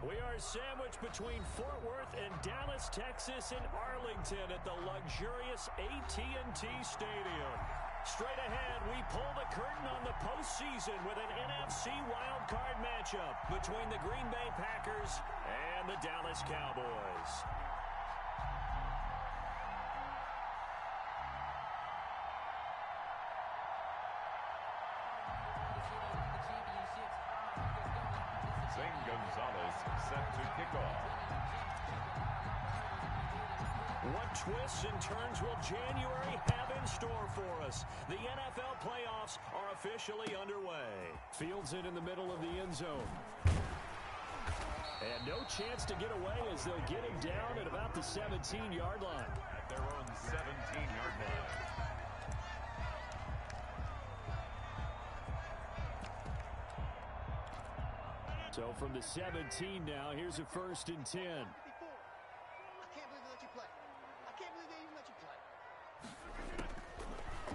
We are sandwiched between Fort Worth and Dallas, Texas, and Arlington at the luxurious AT&T Stadium. Straight ahead, we pull the curtain on the postseason with an NFC wildcard matchup between the Green Bay Packers and the Dallas Cowboys. Zane Gonzalez set to kick off. What twists and turns will January have in store for us? The NFL playoffs are officially underway. Fields it in the middle of the end zone. And no chance to get away as they'll get him down at about the 17-yard line. At their own 17-yard line. So from the 17 now, here's a 1st and 10.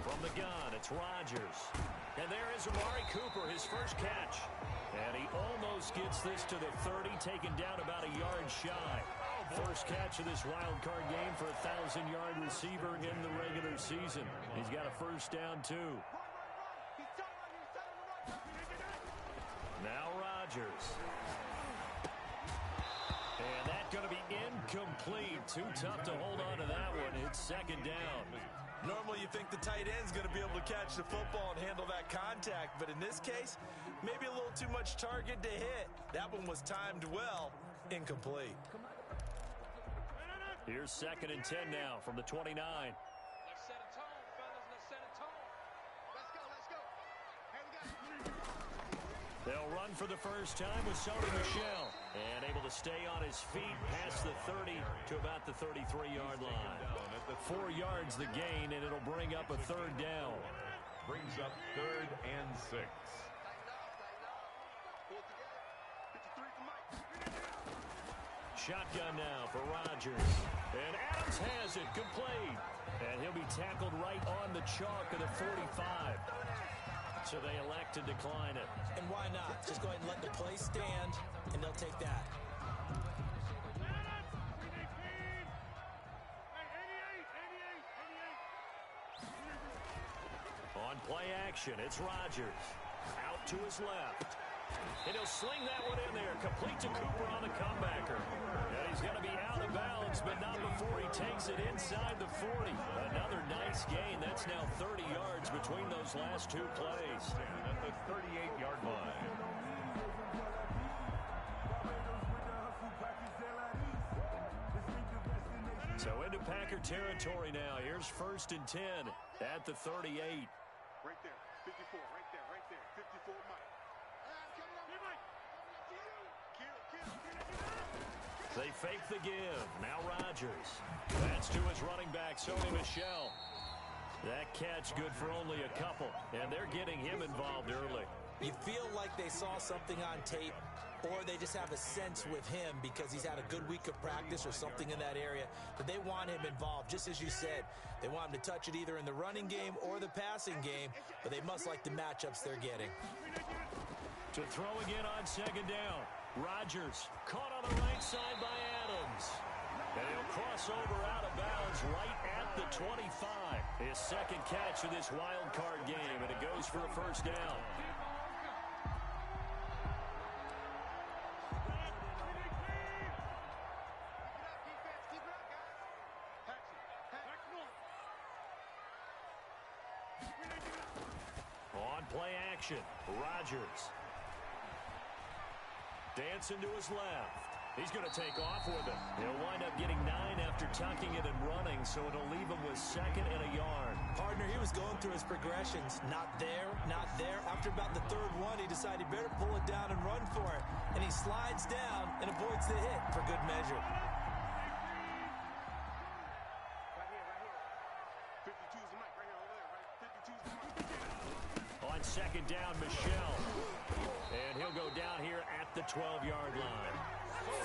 From the gun, it's Rodgers. And there is Amari Cooper, his first catch. And he almost gets this to the 30, taken down about a yard shy. First catch of this wild card game for a 1,000-yard receiver in the regular season. He's got a first down, too. Now Rodgers. And that's going to be incomplete. Too tough to hold on to that one. It's 2nd down. Normally you think the tight end's going to be able to catch the football and handle that contact, but in this case, maybe a little too much target to hit. That one was timed well, incomplete. Here's 2nd and 10 now from the 29. Let's set a tone, fellas. Let's set a tone. Let's go, let's go. Here we go. They'll run for the first time with Sony Michel. And able to stay on his feet past the 30 to about the 33-yard line. 4 yards the gain, and it'll bring up a 3rd down. Brings up 3rd and 6. Shotgun now for Rodgers. And Adams has it, complete. And he'll be tackled right on the chalk of the 45. So they elect to decline it. And why not? Just go ahead and let the play stand, and they'll take that. On play action, it's Rodgers. Out to his left. And he'll sling that one in there. Complete to Cooper on the comebacker. And he's going to be out of bounds, but not before he takes it inside the 40. Another nice gain. That's now 30 yards between those last 2 plays. At the 38-yard line. So into Packer territory now. Here's 1st and 10 at the 38. Right there, 54, right there, right there. 54, Mike. They fake the give. Now Rodgers. That's to his running back, Sony Michel. That catch good for only a couple, and they're getting him involved early. You feel like they saw something on tape, or they just have a sense with him because he's had a good week of practice or something in that area that they want him involved. Just as you said, they want him to touch it either in the running game or the passing game, but they must like the matchups they're getting. To throw again on 2nd down. Rodgers caught on the right side by Adams. And he'll cross over out of bounds right at the 25. His 2nd catch of this wild card game, and it goes for a first down. On play action, Rodgers. Dancing to his left. He's going to take off with it. He'll wind up getting 9 after tucking it and running, so it'll leave him with 2nd and a yard. Partner, he was going through his progressions. Not there, not there. After about the 3rd one, he decided he better pull it down and run for it. And he slides down and avoids the hit for good measure. On 2nd down, Michel. And he'll go down here at the 12-yard line.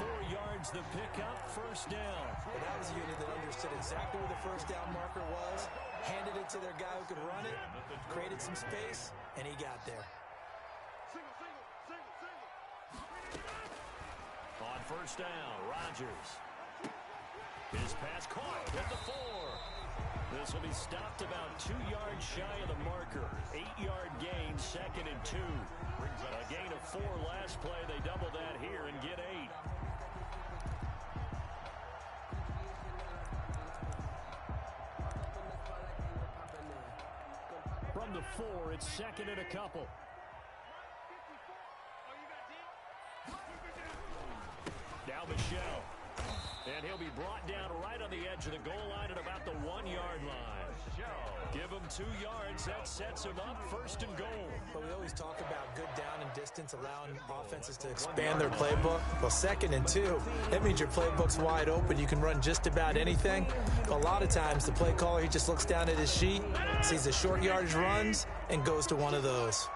4 yards the pickup, first down. Well, that was a unit that understood exactly where the first down marker was, handed it to their guy who could run it, created some space, and he got there. On first down. Rodgers. His pass caught at the 4. This will be stopped about 2 yards shy of the marker. 8-yard gain, 2nd and 2. A gain of 4 last play. They double that here and get 8. From the 4, it's 2nd and a couple. Now Michel. And he'll be brought down right on the edge of the goal line at about the 1-yard line. Give him 2 yards. That sets him up 1st and goal. But we always talk about good down and distance, allowing offenses to expand their playbook. Well, 2nd and 2, that means your playbook's wide open. You can run just about anything. A lot of times, the play caller, he just looks down at his sheet, sees the short yardage runs, and goes to one of those.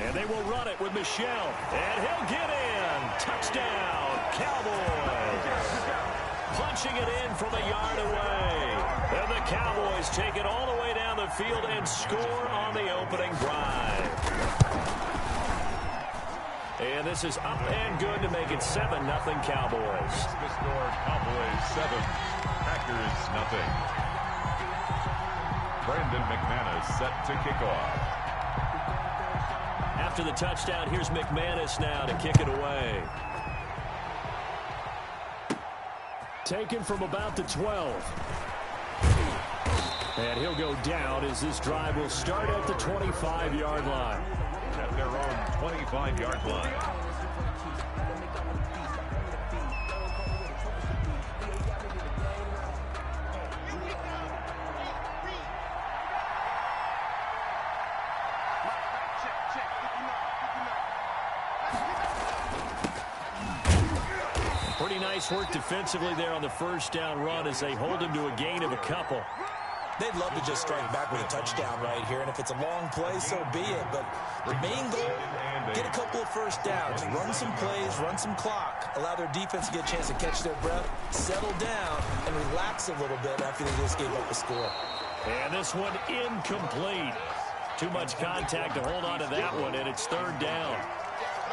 And they will run it with Michel. And he'll get in. Touchdown, Cowboys. Punching it in from a yard away. And the Cowboys take it all the way down the field and score on the opening drive. And this is up and good to make it 7-0 Cowboys. The score, Cowboys 7, Packers 0. Brandon McManus set to kick off. After the touchdown, here's McManus now to kick it away. Taken from about the 12. And he'll go down as this drive will start at the 25-yard line. At their own 25-yard line. Pretty nice work defensively there on the first down run as they hold him to a gain of a couple. They'd love to just strike back with a touchdown right here, and if it's a long play, so be it. But the main goal, get a couple of first downs, run some plays, run some clock, allow their defense to get a chance to catch their breath, settle down, and relax a little bit after they just gave up a score. And this one incomplete. Too much contact to hold on to that one, and it's 3rd down.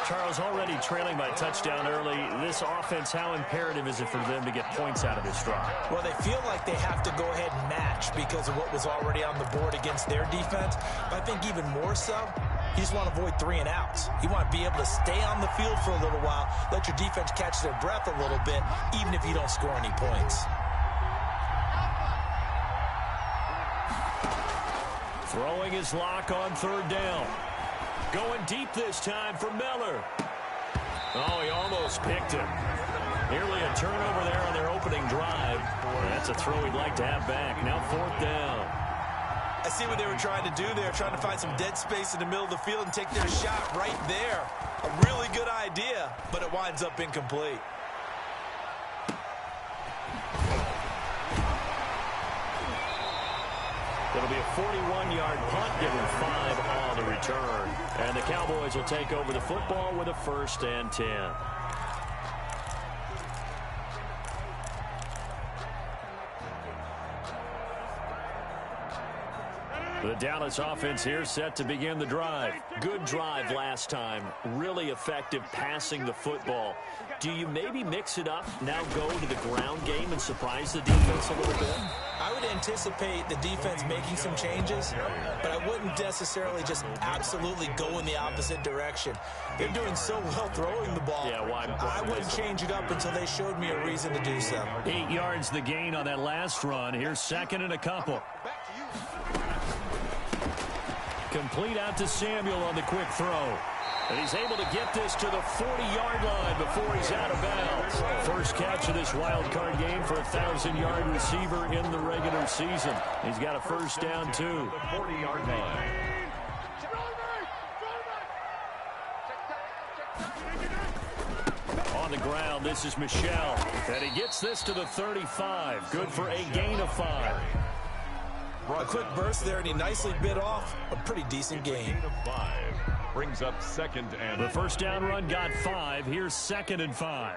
Charles, already trailing by a touchdown early. This offense, how imperative is it for them to get points out of this drive? Well, they feel like they have to go ahead and match because of what was already on the board against their defense. But I think even more so, you just want to avoid 3 and outs. You want to be able to stay on the field for a little while, let your defense catch their breath a little bit, even if you don't score any points. Throwing his lock on 3rd down. Going deep this time for Miller. Oh, he almost picked him. Nearly a turnover there on their opening drive. That's a throw he'd like to have back. Now 4th down. I see what they were trying to do there, trying to find some dead space in the middle of the field and take their shot right there. A really good idea, but it winds up incomplete. It'll be a 41-yard punt, given 5 on the return. And the Cowboys will take over the football with a 1st and 10. The Dallas offense here set to begin the drive. Good drive last time. Really effective passing the football. Do you maybe mix it up, now go to the ground game and surprise the defense a little bit? I would anticipate the defense making some changes, but I wouldn't necessarily just absolutely go in the opposite direction. They're doing so well throwing the ball. Yeah, why I wouldn't change it up until they showed me a reason to do so. 8 yards the gain on that last run. Here's 2nd and a couple. Complete out to Samuel on the quick throw. And he's able to get this to the 40-yard line before he's out of bounds. First catch of this wild card game for a 1,000-yard receiver in the regular season. He's got a first down, too. The 40-yard line. On the ground, this is Michel. And he gets this to the 35. Good for a gain of 5. A quick burst there, and he nicely bit off a pretty decent gain. 5 brings up 2nd and The first down run got 5. Here's 2nd and 5.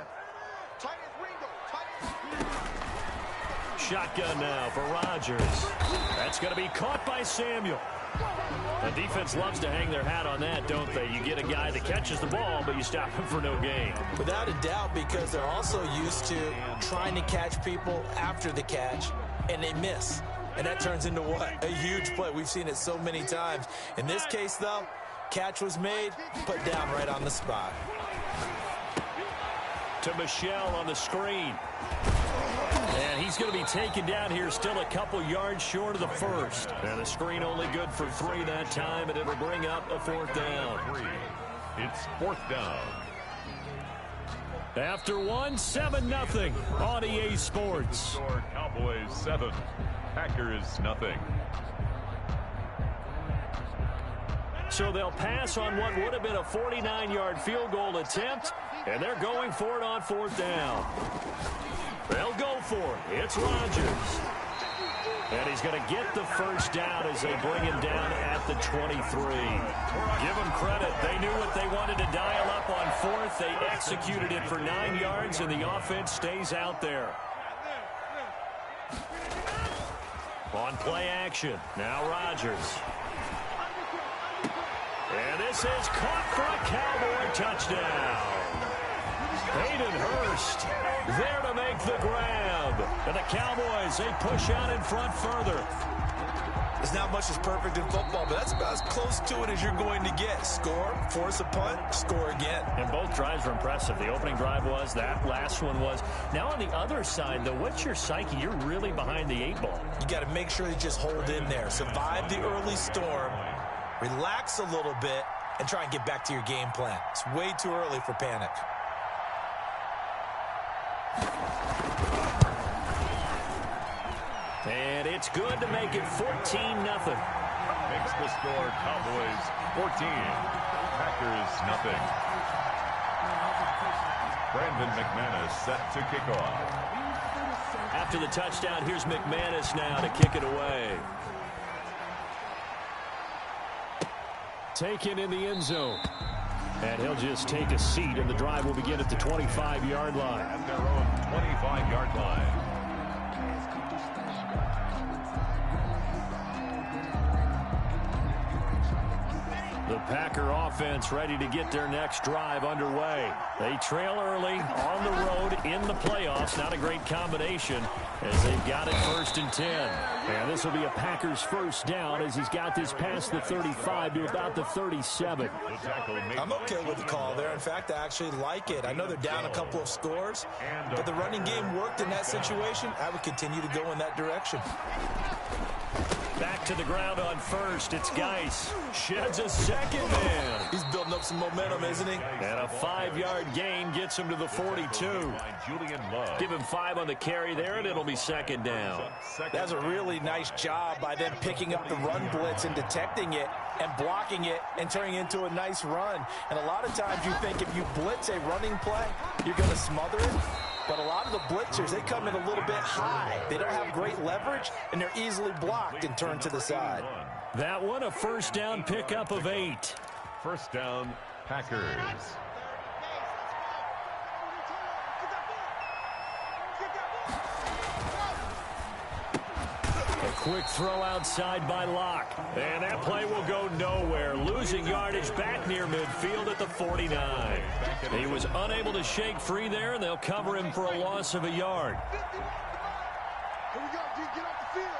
shotgun now for Rodgers. That's going to be caught by Samuel. The defense loves to hang their hat on that, don't they? You get a guy that catches the ball, but you stop him for no gain. Without a doubt, because they're also used to trying to catch people after the catch, and they miss. And that turns into what? A huge play. We've seen it so many times. In this case, though, catch was made, put down right on the spot. To Michel on the screen. And he's going to be taken down here, still a couple yards short of the first. And the screen only good for 3 that time, and it'll bring up a 4th down. It's 4th down. After 1, 7-0 on EA Sports. Score Cowboys 7, Packers nothing. So they'll pass on what would have been a 49-yard field goal attempt, and they're going for it on 4th down. They'll go for it. It's Rodgers. And he's going to get the first down as they bring him down at the 23. Give them credit. They knew what they wanted to dial up on 4th. They executed it for 9 yards, and the offense stays out there. On play action. Now Rodgers. And this is caught for a Cowboy touchdown. Hayden Hurst there to make the grab. And the Cowboys, they push out in front further. There's not much that's perfect in football, but that's about as close to it as you're going to get. Score, force a punt, score again. And both drives were impressive. The opening drive was, that last one was. Now on the other side, though, what's your psyche? You're really behind the 8 ball. You got to make sure you just hold in there. Survive the early storm, relax a little bit, and try and get back to your game plan. It's way too early for panic. And it's good to make it 14-0. Makes the score Cowboys 14, Packers nothing. Brandon McManus set to kick off. After the touchdown, here's McManus now to kick it away. Taken in the end zone. And he'll just take a seat, and the drive will begin at the 25-yard line. At their own 25-yard line. The Packer offense ready to get their next drive underway. They trail early on the road in the playoffs. Not a great combination as they've got it 1st and 10. And this will be a Packers first down as he's got this past the 35 to about the 37. I'm okay with the call there. In fact, I actually like it. I know they're down a couple of scores, but the running game worked in that situation. I would continue to go in that direction. Back to the ground on 1st. It's Geis. Sheds a second man. He's building up some momentum, isn't he? And a 5-yard gain gets him to the 42. Give him 5 on the carry there, and it'll be 2nd down. That's a really nice job by them picking up the run blitz and detecting it and blocking it and turning it into a nice run. And a lot of times you think if you blitz a running play, you're going to smother it. But a lot of the blitzers, they come in a little bit high. They don't have great leverage, and they're easily blocked and turned to the side. That one, a first down pickup of 8. First down, Packers. A quick throw outside by Locke. And that play will go nowhere. Losing yardage back near midfield at the 49. He was unable to shake free there, and they'll cover him for a loss of a yard. Here we go, G, get off the field.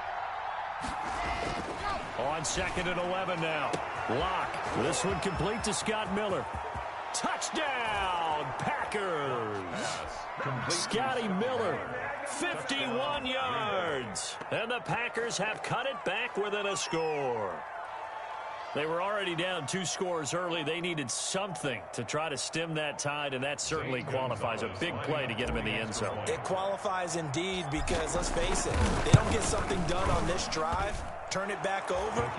On 2nd and 11 now. Locke. This one complete to Scott Miller. Touchdown, Packers. Scotty Miller, 51 yards. And the Packers have cut it back within a score. They were already down 2 scores early. They needed something to try to stem that tide, and that certainly qualifies. A big play to get them in the end zone. It qualifies indeed because, let's face it, they don't get something done on this drive, turn it back over,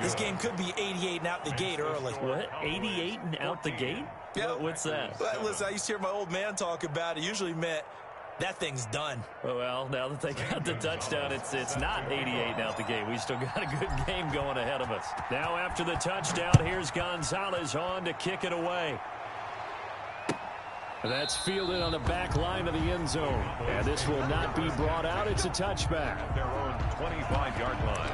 this game could be 88 and out the gate early. What? 88 and out the gate? Yeah. What's that? Listen, I used to hear my old man talk about it. Usually meant that thing's done. Well, now that they got the touchdown, it's not 88 out the gate. We still got a good game going ahead of us. Now after the touchdown, here's Gonzalez on to kick it away. That's fielded on the back line of the end zone. And this will not be brought out. It's a touchback. At their own 25-yard line.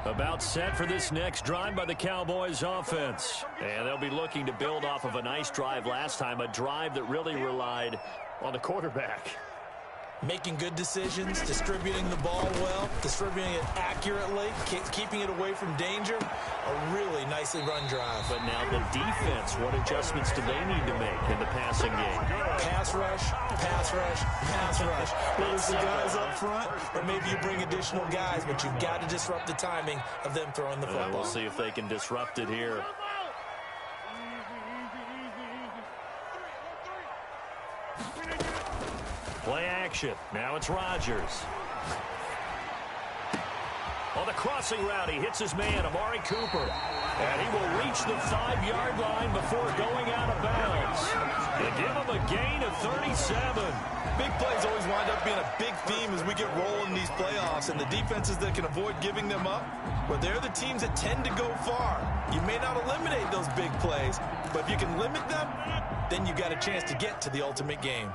About set for this next drive by the Cowboys offense. And they'll be looking to build off of a nice drive last time, a drive that really relied on the quarterback. Making good decisions, distributing the ball well, distributing it accurately, keeping it away from danger. A really nicely run drive. But now the defense, what adjustments do they need to make in the passing game? Pass rush, pass rush, pass rush. Whether it's the guys up front or maybe you bring additional guys, but you've got to disrupt the timing of them throwing the football. We'll see if they can disrupt it here. Play action. Now it's Rodgers. On the crossing route, he hits his man, Amari Cooper. And he will reach the 5-yard line before going out of bounds. They give him a gain of 37. Big plays always wind up being a big theme as we get rolling these playoffs, and the defenses that can avoid giving them up, well, they're the teams that tend to go far. You may not eliminate those big plays, but if you can limit them, then you got a chance to get to the ultimate game.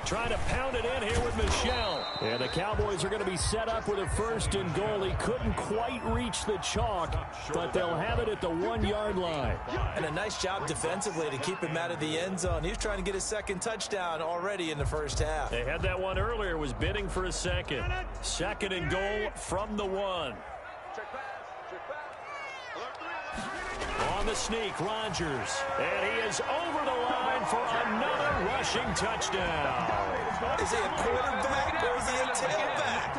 Trying to pound it in here with Michel. And the Cowboys are going to be set up with a 1st and goal. He couldn't quite reach the chalk, but they'll have it at the 1-yard line. And a nice job defensively to keep him out of the end zone. He was trying to get his second touchdown already in the first half. They had that one earlier, was bidding for a second. 2nd and goal from the 1. On the sneak, Rodgers. And he is over the line for another rushing touchdown. Is he a quarterback or is he a tailback?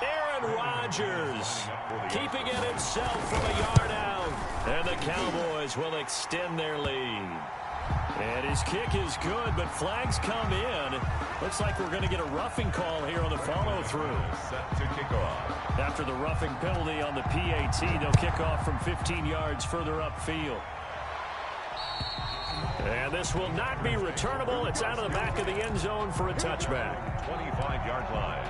Aaron Rodgers keeping it himself from a yard out. And the Cowboys will extend their lead. And his kick is good, but flags come in. Looks like we're going to get a roughing call here on the follow-through. Set to kick off. After the roughing penalty on the PAT, they'll kick off from 15 yards further upfield. And this will not be returnable. It's out of the back of the end zone for a touchback. 25-yard line.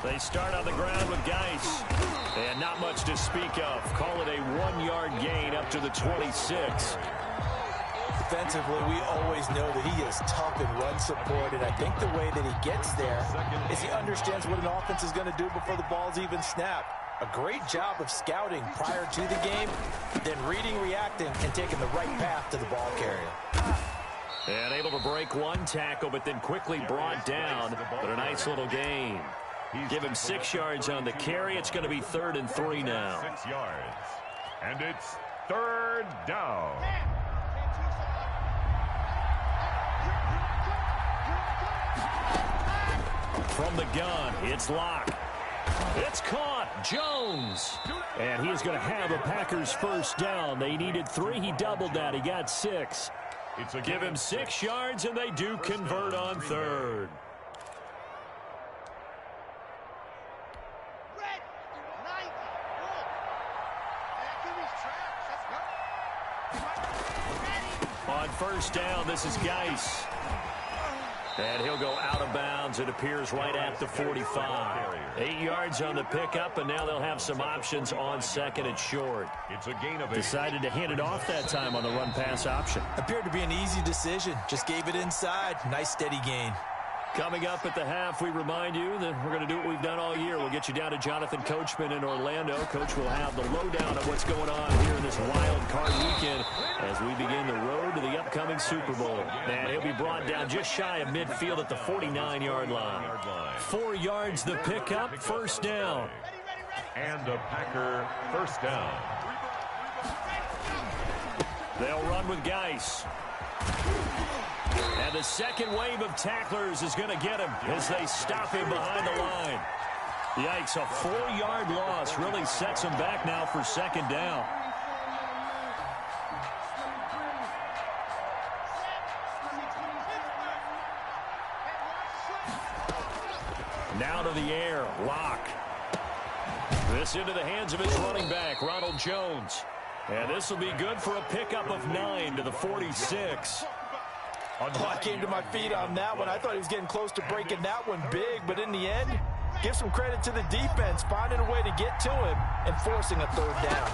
They start on the ground with Geis. And not much to speak of. Call it a 1-yard gain up to the 26. Defensively, we always know that he is tough in run support, and I think the way that he gets there is he understands what an offense is going to do before the ball's even snapped. A great job of scouting prior to the game, then reading, reacting, and taking the right path to the ball carrier. And able to break one tackle, but then quickly brought down. But a nice little gain. Give him 6 yards on the carry. It's going to be 3rd and 3 now. 6 yards. And it's 3rd down. From the gun, it's Locke. It's caught. Jones. And he is going to have a Packers 1st down. They needed 3. He doubled that. He got 6. Give him 6 yards, and they do convert on 3rd. On 1st down, this is Geis. And he'll go out of bounds, it appears, right at the 45. 8 yards on the pickup, and now they'll have some options on 2nd and short. It's a gain of 8. Decided to hand it off that time on the run-pass option. Appeared to be an easy decision. Just gave it inside. Nice, steady gain. Coming up at the half, we remind you that we're going to do what we've done all year. We'll get you down to Jonathan Coachman in Orlando. Coach will have the lowdown of what's going on here in this wild card weekend as we begin the road to the upcoming Super Bowl. And he'll be brought down just shy of midfield at the 49-yard line. 4 yards the pickup, 1st down. And a Packer 1st down. They'll run with Geis. And the second wave of tacklers is going to get him as they stop him behind the line. Yikes, a 4-yard loss really sets him back now for 2nd down. Now to the air, Locke. This into the hands of his running back, Ronald Jones. And this will be good for a pickup of 9 to the 46. I came to my feet on that one. I thought he was getting close to breaking that one big, but in the end, give some credit to the defense, finding a way to get to him and forcing a 3rd down.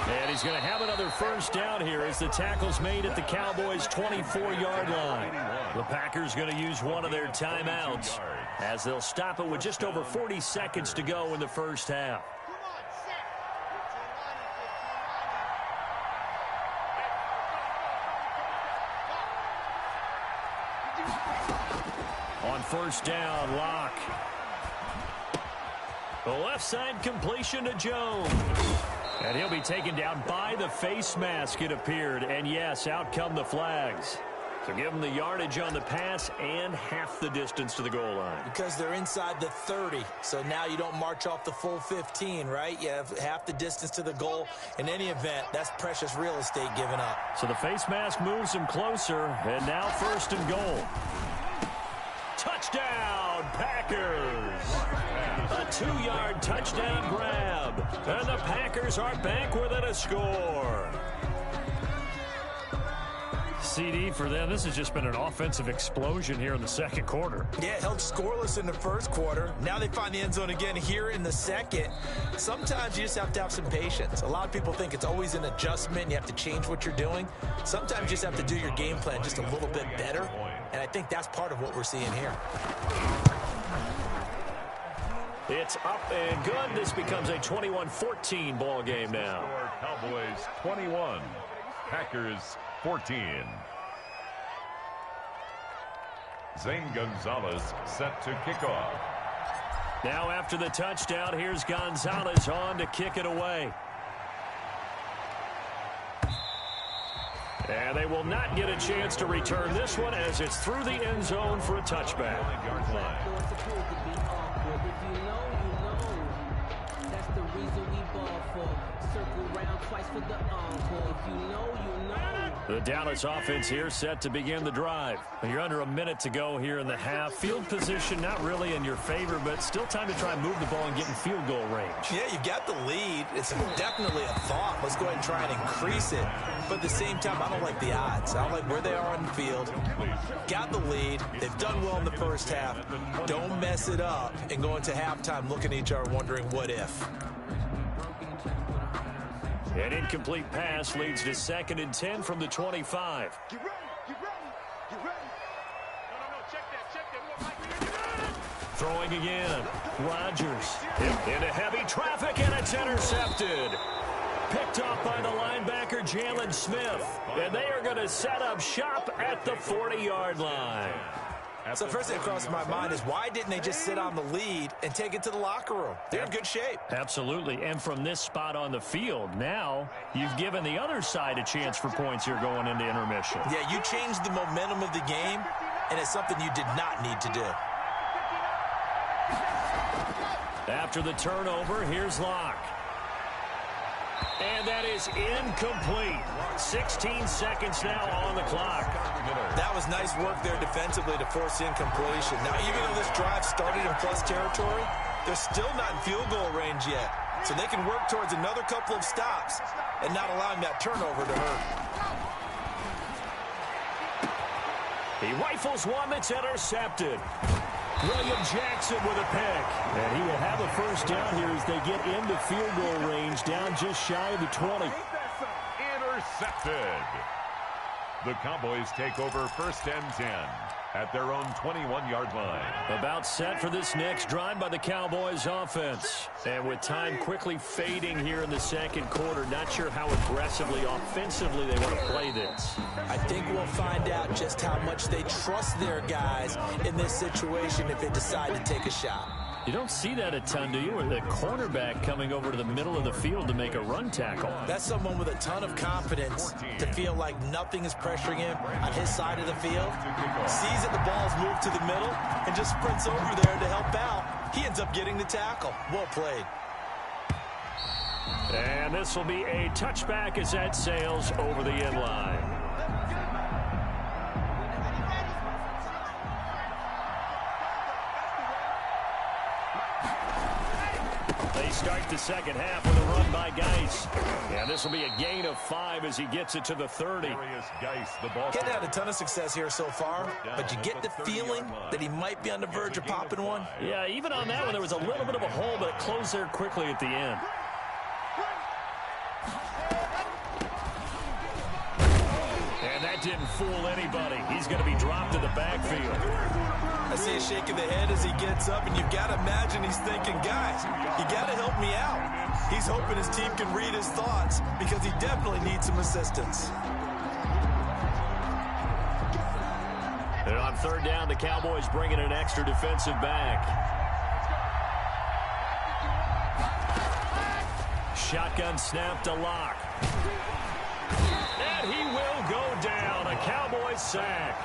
And he's going to have another first down here as the tackle's made at the Cowboys' 24-yard line. The Packers going to use one of their timeouts as they'll stop it with just over 40 seconds to go in the first half. On first down, Locke. The left side completion to Jones. And he'll be taken down by the face mask, it appeared. And yes, out come the flags. So give them the yardage on the pass and half the distance to the goal line. Because they're inside the 30, so now you don't march off the full 15, right? You have half the distance to the goal. In any event, that's precious real estate given up. So the face mask moves him closer, and now 1st and goal. Touchdown, Packers! A 2-yard touchdown grab, and the Packers are back within a score. CD for them. This has just been an offensive explosion here in the second quarter. Yeah, held scoreless in the first quarter. Now they find the end zone again here in the second. Sometimes you just have to have some patience. A lot of people think it's always an adjustment and you have to change what you're doing. Sometimes you just have to do your game plan just a little bit better, and I think that's part of what we're seeing here. It's up and good. This becomes a 21-14 ball game now. Cowboys 21, Packers 14. Zane Gonzalez set to kick off. Now after the touchdown, here's Gonzalez on to kick it away. And they will not get a chance to return this one as it's through the end zone for a touchback. That's the reason we ball for. Circle round twice for the encore. If you know, you know. The Dallas offense here set to begin the drive. You're under a minute to go here in the half. Field position not really in your favor, but still time to try and move the ball and get in field goal range. Yeah, you've got the lead. It's definitely a thought. Let's go ahead and try and increase it. But at the same time, I don't like the odds. I don't like where they are on the field. Got the lead. They've done well in the first half. Don't mess it up and go into halftime looking at each other wondering what if. An incomplete pass leads to 2nd and 10 from the 25. Get ready, get ready, get ready. No, check that. Throwing again. Rodgers into heavy traffic, and it's intercepted. Picked off by the linebacker, Jalen Smith. And they are going to set up shop at the 40-yard line. So first thing that crosses my mind is why didn't they just sit on the lead and take it to the locker room? They're in good shape. Absolutely. And from this spot on the field, now you've given the other side a chance for points here going into intermission. Yeah, you changed the momentum of the game, and it's something you did not need to do. After the turnover, here's Locke. And that is incomplete. 16 seconds now on the clock. That was nice work there defensively to force incompletion. Now, even though this drive started in plus territory, they're still not in field goal range yet. So they can work towards another couple of stops and not allowing that turnover to hurt. He rifles one that's intercepted. William Jackson with a pick. And he will have a first down here as they get into field goal range, down just shy of the 20. Intercepted. The Cowboys take over 1st and 10 at their own 21-yard line. About set for this next drive by the Cowboys offense. And with time quickly fading here in the second quarter, not sure how aggressively, offensively they want to play this. I think we'll find out just how much they trust their guys in this situation if they decide to take a shot. You don't see that a ton, do you? Or the cornerback coming over to the middle of the field to make a run tackle. That's someone with a ton of confidence to feel like nothing is pressuring him on his side of the field. Sees that the ball's moved to the middle and just sprints over there to help out. He ends up getting the tackle. Well played. And this will be a touchback as that sails over the end line. start the second half with a run by Geis. And this will be a gain of 5 as he gets it to the 30. Getting had a ton of success here so far, but you get the feeling that he might be on the verge of popping one. Yeah, even on that one, there was a little bit of a hole, but it closed there quickly at the end. And that didn't fool anybody. He's going to be dropped in the backfield. I see a shake of the head as he gets up, and you've got to imagine he's thinking, guys, you got to help me out. He's hoping his team can read his thoughts because he definitely needs some assistance. And on third down, the Cowboys bringing an extra defensive back. Shotgun snap to Locke. And he will go down. A Cowboys sack.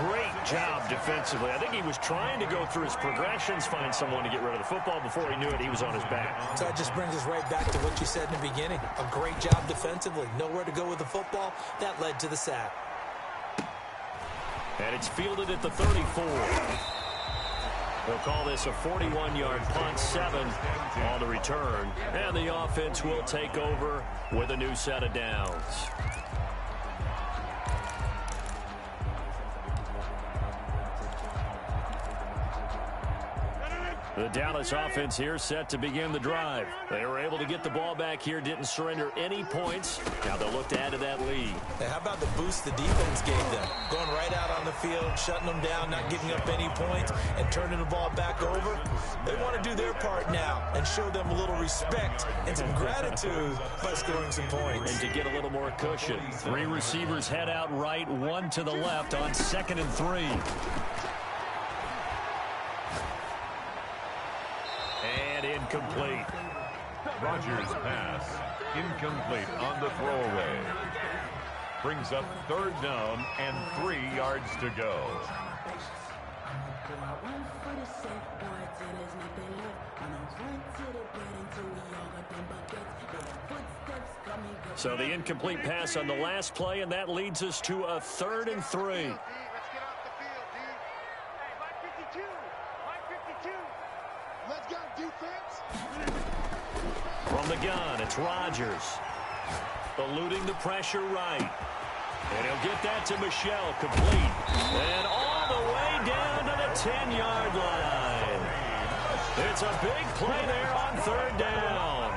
Great job defensively. I think he was trying to go through his progressions, find someone to get rid of the football. Before he knew it, he was on his back. So that just brings us right back to what you said in the beginning. A great job defensively. Nowhere to go with the football. That led to the sack. And it's fielded at the 34. They'll call this a 41-yard punt, 7 on the return. And the offense will take over with a new set of downs. The Dallas offense here set to begin the drive. They were able to get the ball back here, didn't surrender any points. Now they'll look to add to that lead. Hey, how about the boost the defense gave them? Going right out on the field, shutting them down, not giving up any points, and turning the ball back over. They want to do their part now and show them a little respect and some gratitude by scoring some points. And to get a little more cushion. 3 receivers head out right, 1 to the left on 2nd and 3. And incomplete. Rodgers' pass incomplete on the throwaway. Brings up third down and 3 yards to go. So the incomplete pass on the last play, and that leads us to a 3rd and 3. From the gun, it's Rodgers. Eluding the pressure right. And he'll get that to Michel, complete. And all the way down to the 10-yard line. It's a big play there on 3rd down.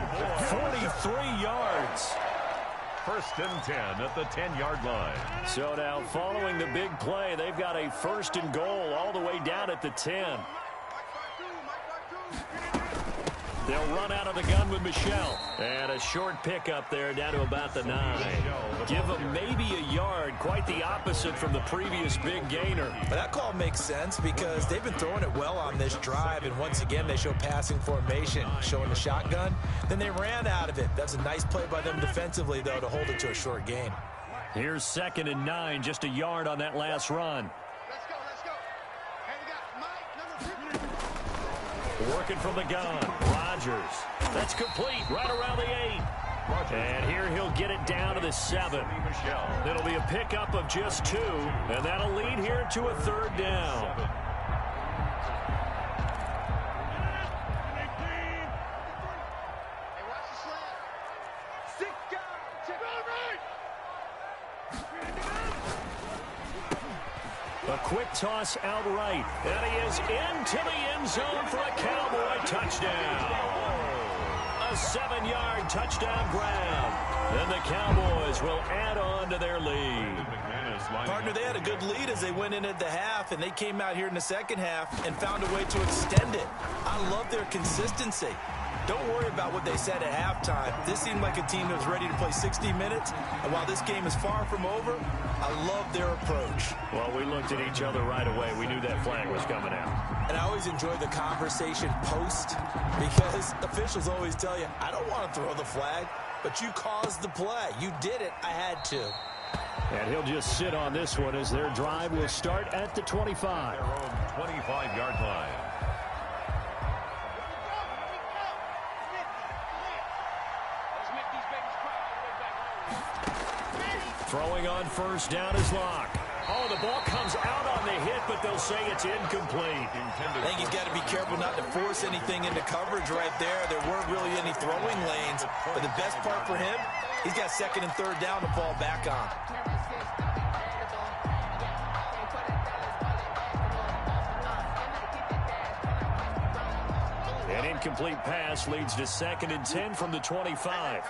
43 yards. 1st and 10 at the 10-yard line. So now following the big play, they've got a 1st and goal all the way down at the 10. They'll run out of the gun with Michel. And a short pickup there down to about the 9. Give them maybe a yard. Quite the opposite from the previous big gainer. But that call makes sense because they've been throwing it well on this drive. And once again, they show passing formation, showing the shotgun. Then they ran out of it. That's a nice play by them defensively, though, to hold it to a short gain. Here's 2nd and 9, just a yard on that last run. Working from the gun, Rodgers. That's complete, right around the 8. And here he'll get it down to the 7. It'll be a pickup of just 2, and that'll lead here to a 3rd down. A quick toss out right. And he is into the end zone for a Cowboy touchdown. A 7-yard touchdown grab. And the Cowboys will add on to their lead. Partner, they had a good lead as they went in at the half, and they came out here in the second half and found a way to extend it. I love their consistency. Don't worry about what they said at halftime. This seemed like a team that was ready to play 60 minutes. And while this game is far from over, I love their approach. Well, we looked at each other right away. We knew that flag was coming out. And I always enjoy the conversation post because officials always tell you, I don't want to throw the flag, but you caused the play. You did it. I had to. And he'll just sit on this one as their drive will start at the 25. Their own 25-yard line. Throwing on 1st down is Locke. Oh, the ball comes out on the hit, but they'll say it's incomplete. I think he's got to be careful not to force anything into coverage right there. There weren't really any throwing lanes, but the best part for him, he's got second and third down to fall back on. An incomplete pass leads to 2nd and 10 from the 25.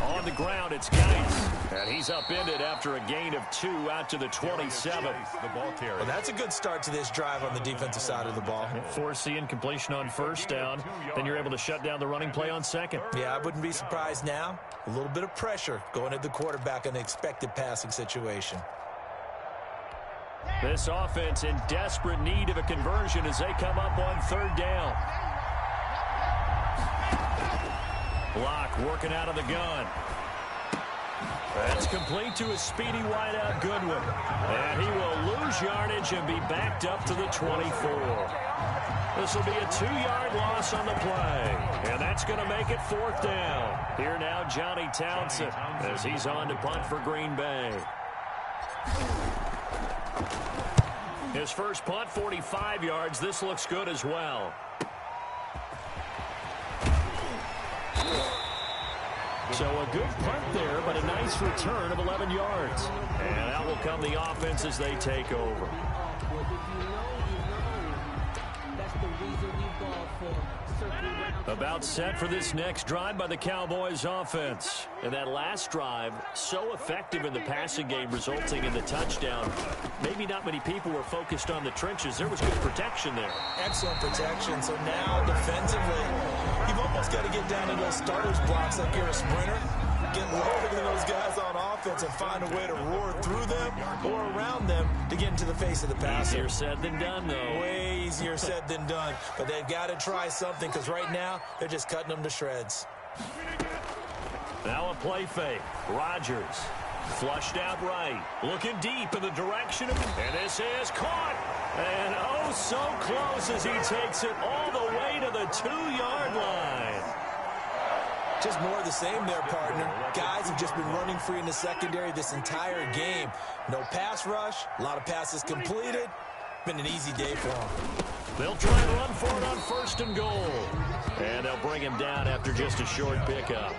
On the ground, it's Geis. And he's upended after a gain of 2 out to the 27. The ball carrier. Well, that's a good start to this drive on the defensive side of the ball. Force the incompletion on first down. Then you're able to shut down the running play on second. Yeah, I wouldn't be surprised now. A little bit of pressure going at the quarterback in an expected passing situation. This offense in desperate need of a conversion as they come up on third down. Block working out of the gun. That's complete to a speedy wideout Goodwin. And he will lose yardage and be backed up to the 24. This will be a 2-yard loss on the play. And that's going to make it 4th down. Here now, Johnny Townsend as he's on to punt for Green Bay. His first punt, 45 yards. This looks good as well. So a good punt there, but a nice return of 11 yards. And out will come the offense as they take over. About set for this next drive by the Cowboys offense. And that last drive, so effective in the passing game, resulting in the touchdown. Maybe not many people were focused on the trenches. There was good protection there. Excellent protection. So now defensively, you've almost got to get down to those starters blocks like you're a sprinter. Get lower than those guys on offense and find a way to roar through them or around them to get into the face of the passer. Easier said than done, though. Way easier said than done. But they've got to try something because right now they're just cutting them to shreds. Now a play fake. Rodgers flushed out right. Looking deep in the direction of... And this is caught. And oh, so close as he takes it all the way to the 2-yard line. Just more of the same there, partner. Guys have just been running free in the secondary this entire game. No pass rush, a lot of passes completed. Been an easy day for them. They'll try and run for it on 1st and goal. And they'll bring him down after just a short pickup.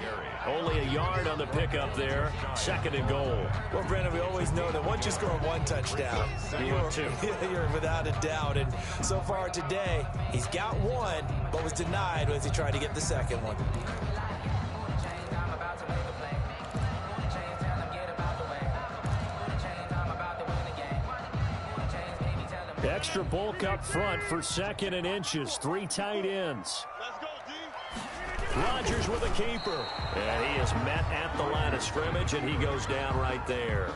Only a yard on the pickup there. 2nd and goal. Well, Brandon, we always know that once you score 1 touchdown, you're without a doubt. And so far today, he's got 1, but was denied as he tried to get the second one. Extra bulk up front for 2nd and inches. 3 tight ends. Rodgers with a keeper. And he is met at the line of scrimmage, and he goes down right there.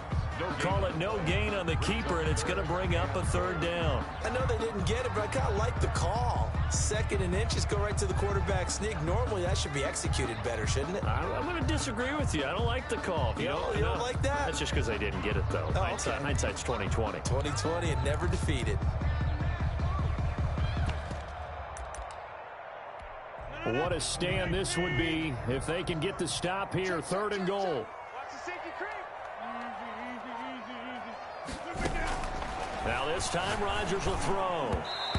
Call it no gain on the keeper, and it's going to bring up a 3rd down. I know they didn't get it, but I kind of like the call. 2nd and inches, go right to the quarterback sneak. Normally, that should be executed better, shouldn't it? I'm going to disagree with you. I don't like the call. You don't like that? That's just because they didn't get it, though. Oh, Hindsight's 20/20. 20/20 and never defeated. What a stand this would be if they can get the stop here. 3rd and goal. Now this time Rodgers will throw.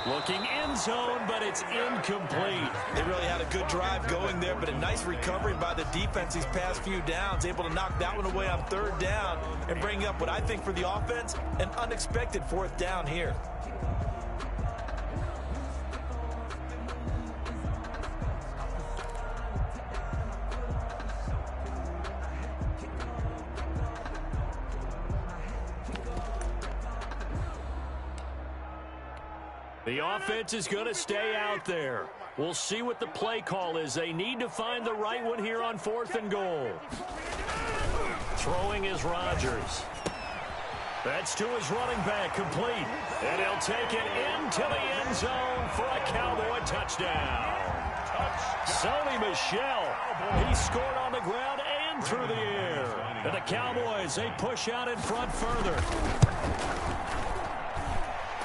Looking end zone, but it's incomplete. They really had a good drive going there, but a nice recovery by the defense these past few downs. Able to knock that one away on 3rd down and bring up what I think for the offense, an unexpected 4th down here. The offense is going to stay out there. We'll see what the play call is. They need to find the right one here on 4th and goal. Throwing is Rodgers. That's to his running back, complete. And he'll take it into the end zone for a Cowboy touchdown. Sony Michel, he scored on the ground and through the air. And the Cowboys, they push out in front further.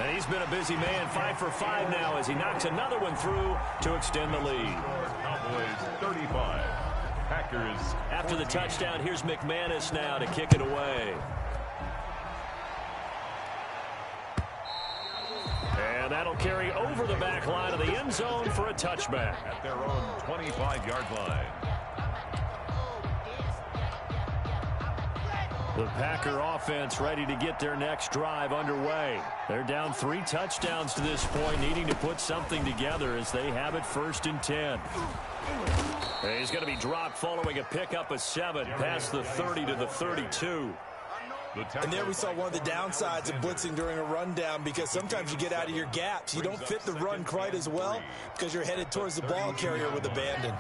And he's been a busy man, 5 for 5 now as he knocks another one through to extend the lead. Cowboys 35, Packers. After the touchdown, here's McManus now to kick it away. And that'll carry over the back line of the end zone for a touchback. At their own 25-yard line. The Packer offense ready to get their next drive underway. They're down 3 touchdowns to this point, needing to put something together as they have it 1st and 10. He's going to be dropped following a pickup of 7 past the 30 to the 32. And there we saw one of the downsides of blitzing during a rundown, because sometimes you get out of your gaps. You don't fit the run quite as well because you're headed towards the ball carrier with abandon.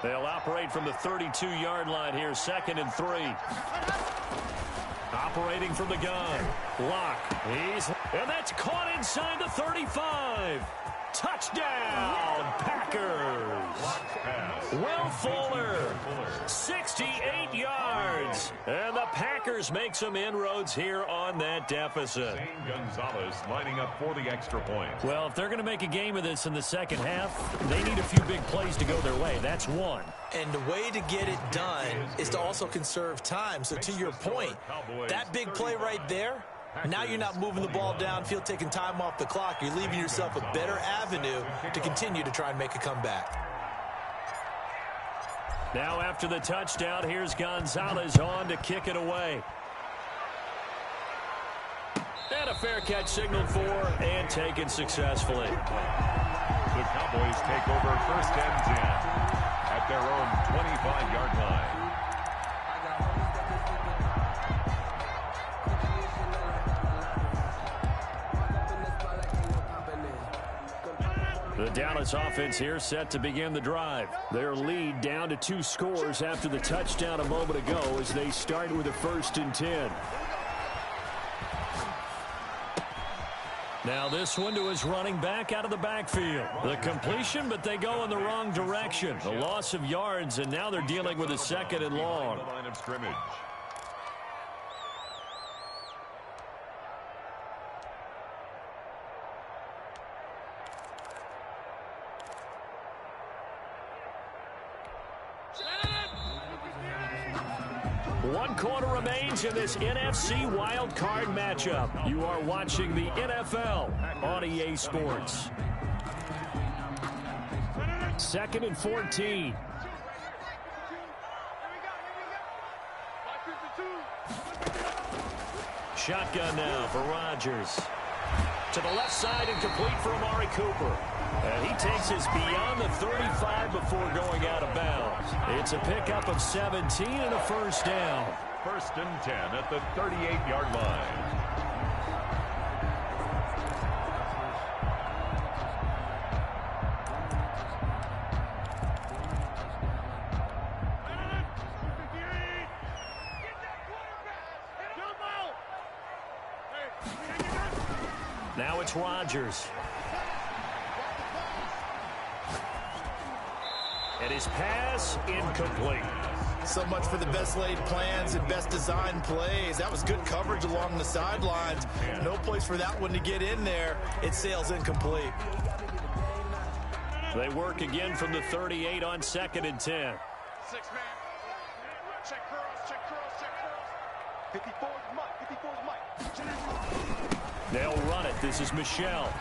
They'll operate from the 32-yard line here, 2nd and 3. Operating from the gun. Lock. And that's caught inside the 35. Touchdown, Packers. Will Fuller, 68 yards. And the Packers make some inroads here on that deficit. Zane Gonzalez lining up for the extra point. Well, if they're going to make a game of this in the second half, they need a few big plays to go their way. That's one. And the way to get it done is to also conserve time. So to your point, that big play right there, now you're not moving the ball downfield, taking time off the clock. You're leaving yourself a better avenue to continue to try and make a comeback. Now after the touchdown, here's Gonzalez on to kick it away. And a fair catch signaled for and taken successfully. The Cowboys take over 1st and 10 at their own 25-yard line. The Dallas offense here set to begin the drive. Their lead down to 2 scores after the touchdown a moment ago as they start with a 1st and 10. Now this one to his running back out of the backfield. The completion, but they go in the wrong direction. The loss of yards, and now they're dealing with a 2nd and long. Line of scrimmage. One quarter remains in this NFC wild card matchup. You are watching the NFL on EA Sports. 2nd and 14. Shotgun now for Rodgers. To the left side and complete for Amari Cooper. And he takes us beyond the 35 before going out of bounds. It's a pickup of 17 and a 1st down. 1st and 10 at the 38-yard line. Now it's Rodgers. And his pass incomplete. So much for the best laid plans and best designed plays. That was good coverage along the sidelines. No place for that one to get in there. It sails incomplete. They work again from the 38 on 2nd and 10. 6-man. Check curls, check curls, check curls. 54's Mike, 54's Mike. They'll run it. This is Michel.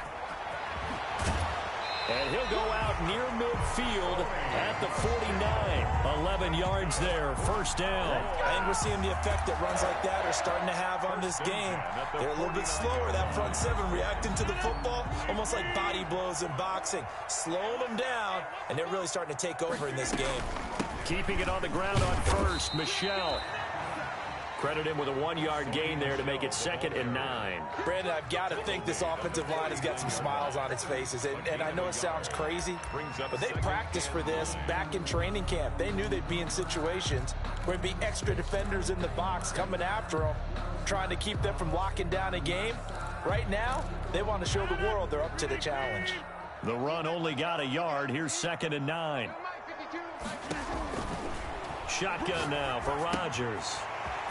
And he'll go out near midfield at the 49. 11 yards there, 1st down. I think we're seeing the effect that runs like that are starting to have on this game. They're a little bit slower, that front 7, reacting to the football, almost like body blows in boxing. Slowing them down, and they're really starting to take over in this game. Keeping it on the ground on 1st, Michel. Credit him with a 1-yard gain there to make it 2nd and 9. Brandon, I've got to think this offensive line has got some smiles on its faces. And I know it sounds crazy, but they practiced for this back in training camp. They knew they'd be in situations where there'd be extra defenders in the box coming after them, trying to keep them from locking down a game. Right now, they want to show the world they're up to the challenge. The run only got a yard. Here's 2nd and 9. Shotgun now for Rodgers.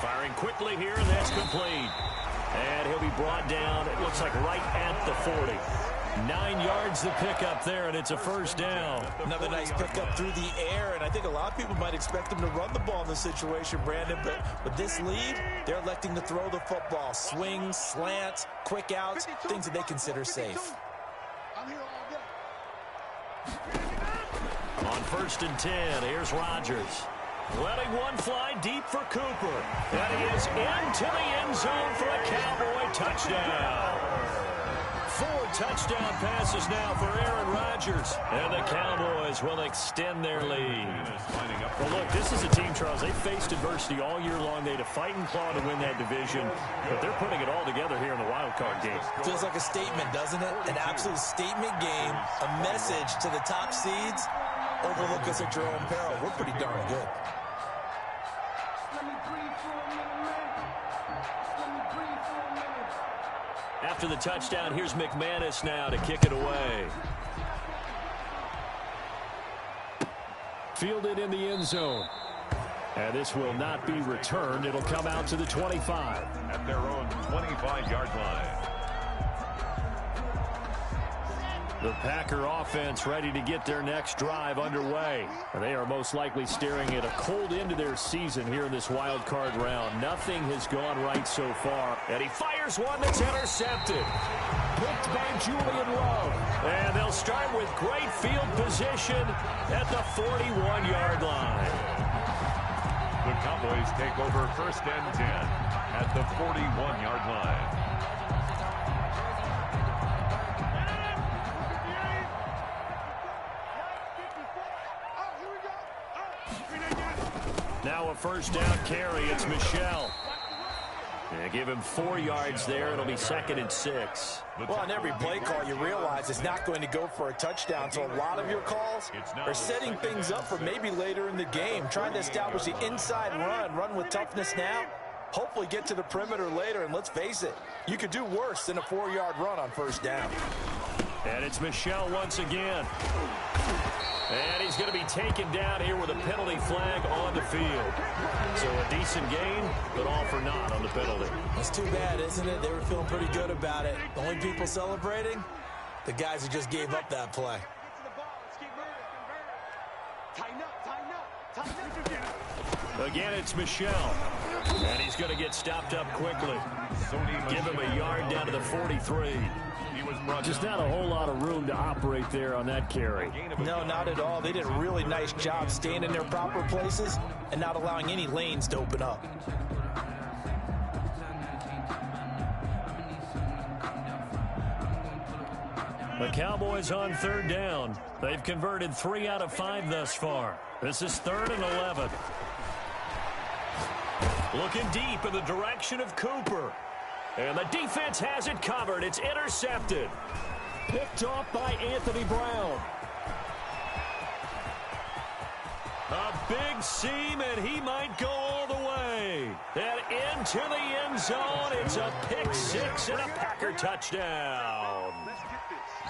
Firing quickly here, and that's complete. And he'll be brought down, it looks like right at the 40. 9 yards to pick up there, and it's a first down. Another nice pickup through the air, and I think a lot of people might expect him to run the ball in this situation, Brandon, but with this lead, they're electing to throw the football. Swings, slants, quick outs, things that they consider safe. On 1st and 10, here's Rodgers. Letting one fly deep for Cooper. And he is into the end zone for a Cowboy touchdown. 4 touchdown passes now for Aaron Rodgers. And the Cowboys will extend their lead. Well, look, this is a team, Charles. They faced adversity all year long. They had to fight and claw to win that division. But they're putting it all together here in the wild card game. Feels like a statement, doesn't it? An absolute statement game. A message to the top seeds. Overlook us at your own peril. We're pretty darn good. After the touchdown, here's McManus now to kick it away. Fielded in the end zone. And this will not be returned. It'll come out to the 25. At their own 25-yard line. The Packer offense ready to get their next drive underway. They are most likely staring at a cold end to their season here in this wild card round. Nothing has gone right so far. And he fires one that's intercepted. Picked by Julian Love. And they'll start with great field position at the 41-yard line. The Cowboys take over 1st and 10 at the 41-yard line. Now a first down carry. It's Michel. They give him 4 yards there. It'll be 2nd and 6. Well, on every play call, you realize it's not going to go for a touchdown. So a lot of your calls are setting things up for maybe later in the game, trying to establish the inside run with toughness now. Hopefully get to the perimeter later, and let's face it, you could do worse than a 4-yard run on first down. And it's Michel once again. And he's going to be taken down here with a penalty flag on the field. So a decent gain, but all for naught on the penalty. That's too bad, isn't it? They were feeling pretty good about it. The only people celebrating, the guys who just gave up that play. Again, it's Michel. And he's going to get stopped up quickly. Give him a yard down to the 43. Just not a whole lot of room to operate there on that carry. No, not at all. They did a really nice job staying in their proper places and not allowing any lanes to open up. The Cowboys on 3rd down. They've converted 3 out of 5 thus far. This is 3rd and 11. Looking deep in the direction of Cooper. And the defense has it covered. It's intercepted. Picked off by Anthony Brown. A big seam, and he might go all the way. And into the end zone. It's a pick 6 and a Packer touchdown.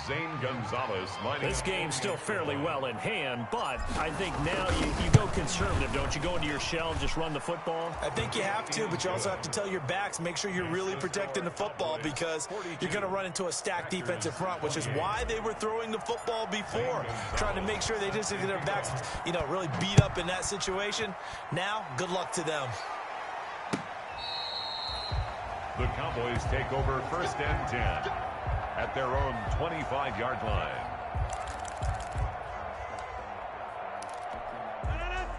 Zane Gonzalez lining This game's still fairly well in hand, but I think now you go conservative, don't you? Go into your shell and just run the football? I think you have to, but you also have to tell your backs, make sure you're really protecting the football because you're going to run into a stacked defensive front, which is why they were throwing the football before, trying to make sure they just get their backs, really beat up in that situation. Now, good luck to them. The Cowboys take over 1st and 10 at their own 25-yard line.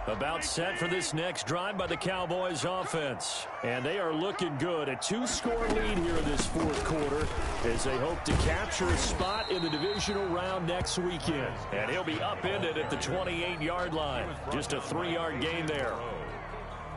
About set for this next drive by the Cowboys offense. And they are looking good. A 2-score lead here in this 4th quarter as they hope to capture a spot in the divisional round next weekend. And he'll be upended at the 28-yard line. Just a 3-yard gain there.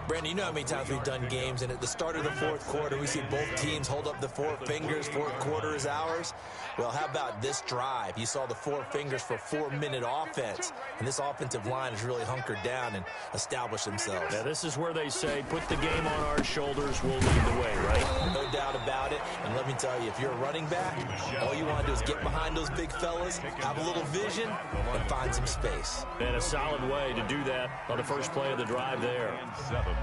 Brandon, you know how many times we've done games, and at the start of the 4th quarter, we see both teams hold up the 4 fingers, 4th quarter is ours. Well, how about this drive? You saw the 4 fingers for 4-minute offense, and this offensive line has really hunkered down and established themselves. Now, this is where they say, put the game on our shoulders, we'll lead the way, right? No doubt about it, and let me tell you, if you're a running back, all you want to do is get behind those big fellas, have a little vision, and find some space. And a solid way to do that on the first play of the drive there. 7.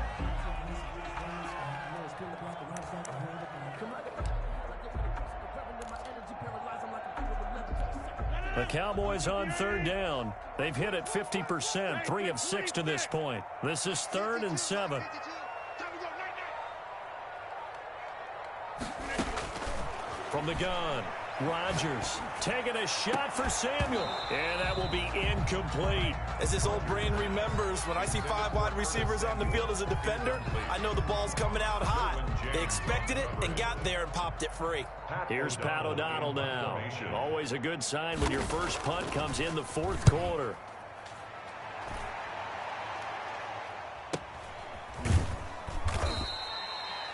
The Cowboys on third down. They've hit it 50%, 3 of 6 to this point. This is 3rd and 7. From the gun, Rodgers taking a shot for Samuel. And that will be incomplete. As this old brain remembers, when I see 5 wide receivers on the field as a defender, I know the ball's coming out hot. They expected it and got there and popped it free. Here's Pat O'Donnell now. Always a good sign when your first punt comes in the 4th quarter.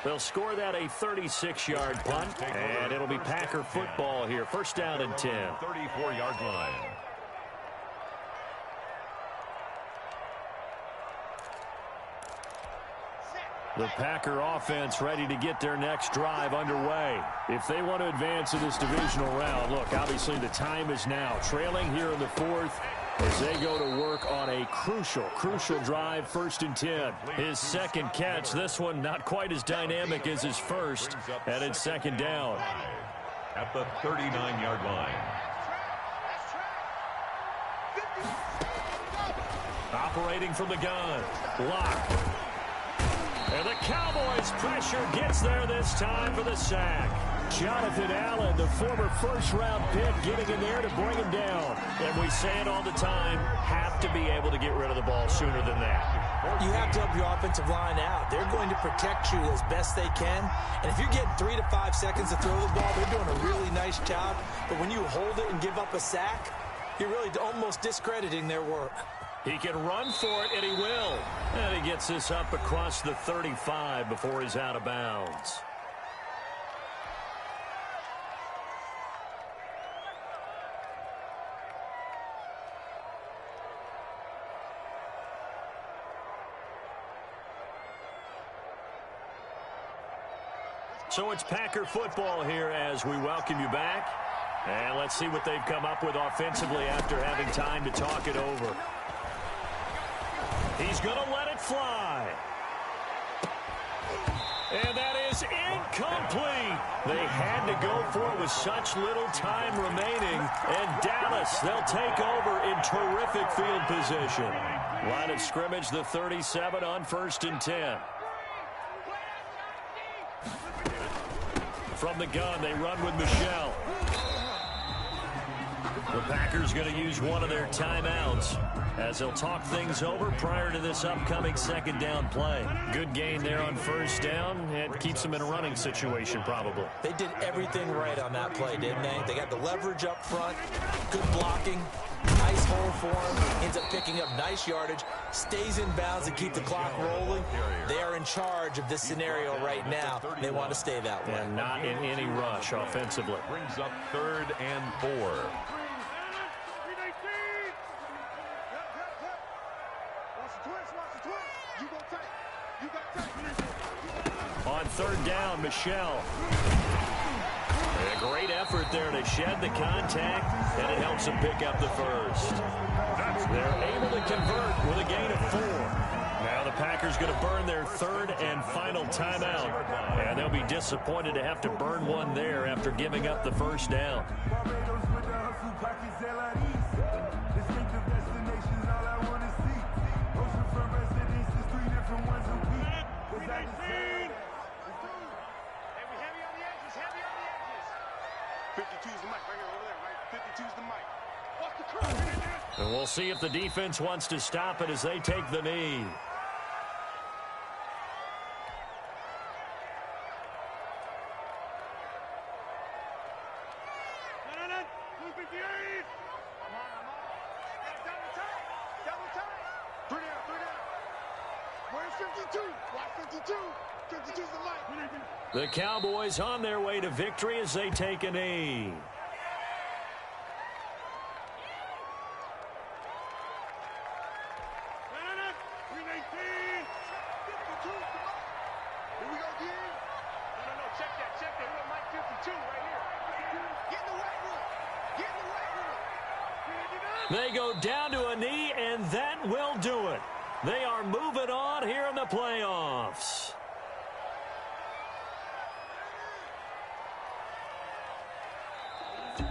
They'll score that a 36-yard punt, and it'll be Packer football here. First down and 10. 34-yard line. The Packer offense ready to get their next drive underway. If they want to advance in this divisional round, look, obviously the time is now. Trailing here in the 4th as they go to work on a crucial drive, 1st and 10. His second catch, this one not quite as dynamic as his first, and it's 2nd down. At the 39-yard line. Operating from the gun, Locke. And the Cowboys pressure gets there this time for the sack. Jonathan Allen, the former first-round pick, getting in there to bring him down. And we say it all the time, have to be able to get rid of the ball sooner than that. You have to help your offensive line out. They're going to protect you as best they can. And if you're getting 3 to 5 seconds to throw the ball, they're doing a really nice job. But when you hold it and give up a sack, you're really almost discrediting their work. He can run for it, and he will. And he gets this up across the 35 before he's out of bounds. So it's Packer football here as we welcome you back. And let's see what they've come up with offensively after having time to talk it over. He's going to let it fly. And that is incomplete. They had to go for it with such little time remaining. And Dallas, they'll take over in terrific field position. Line of scrimmage, the 37 on 1st and 10. From the gun, they run with Michelle. The Packers going to use one of their timeouts as they'll talk things over prior to this upcoming 2nd down play. Good gain there on 1st down. It keeps them in a running situation probably. They did everything right on that play, didn't they? They got the leverage up front, good blocking, nice hole for him, ends up picking up nice yardage, stays in bounds to keep the clock rolling. They are in charge of this scenario right now. They want to stay that way. And not in any rush offensively. Brings up 3rd and 4. On 3rd down, Michelle. And a great effort there to shed the contact, and it helps them pick up the first. They're able to convert with a gain of 4. Now the Packers going to burn their 3rd and final timeout, and they'll be disappointed to have to burn one there after giving up the 1st down. And we'll see if the defense wants to stop it as they take the knee. The Cowboys on their way to victory as they take a knee. They go down to a knee, and that will do it. They are moving on here in the playoffs.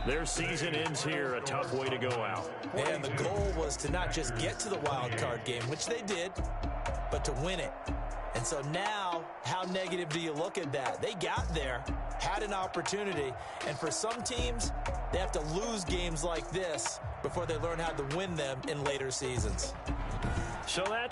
Their season ends here, a tough way to go out. And the goal was to not just get to the wild card game, which they did, but to win it. And so now, how negative do you look at that? They got there, had an opportunity, and for some teams, they have to lose games like this before they learn how to win them in later seasons. So that's